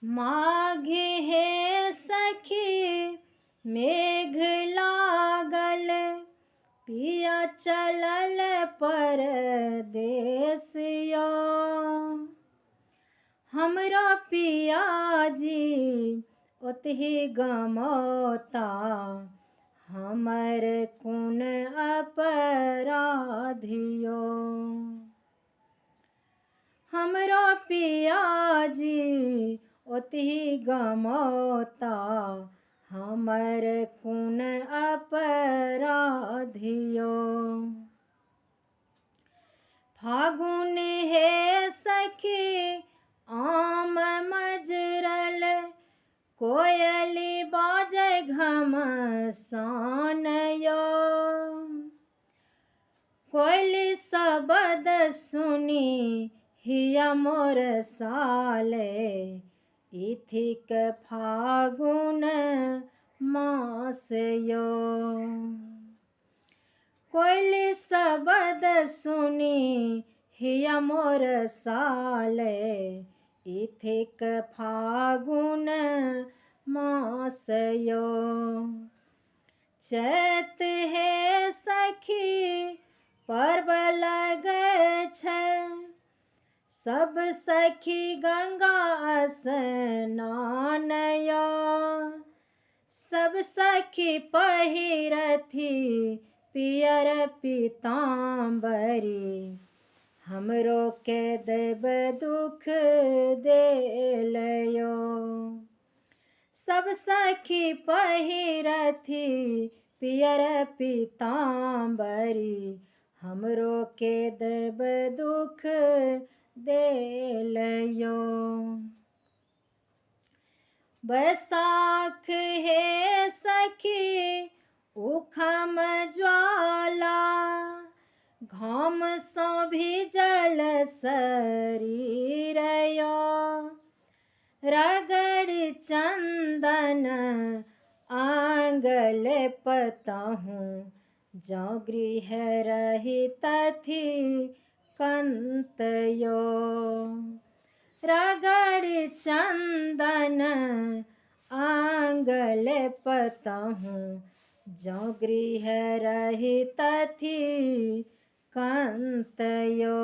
माघे हे सखी मेघ लागल, पिया चलल परदेसिया। हमरो पिया जी ओतहि गमौता, हमर कुन अपराधियो। हमरो पिया जी ओतहि गमौता, हमर कुन अपराधियो। फागुन हे सखी आम मजरल, कोयली बाजे घमसान यो। कोयली शब्द सुनी हिया मोर साले, इथिक फागुन मास यो। कोयली शब्द सुनी हिया मोर साले, इथिक फागुन मास यो। चैत हे सखी पर्व लगै छै, सब सखी गंगा स्नान यो। सब सखी पहिरथी पियर पीताम्बरी, हमरो के देव दुख देलयो। सब सखी पहिरथी पियर पीताम्बरी, हमरो के देव दुख देलयो। बैसाख हे सखी उखम ज्वाला, घाम सँ भीजल शरीर यो। रगड़ चंदन आंगल पतहूँ, जौ गृह रही तथी कंत यो। रगड़ चंदन आंगल पतहूँ, जौ गृह रही तथी कंत यो।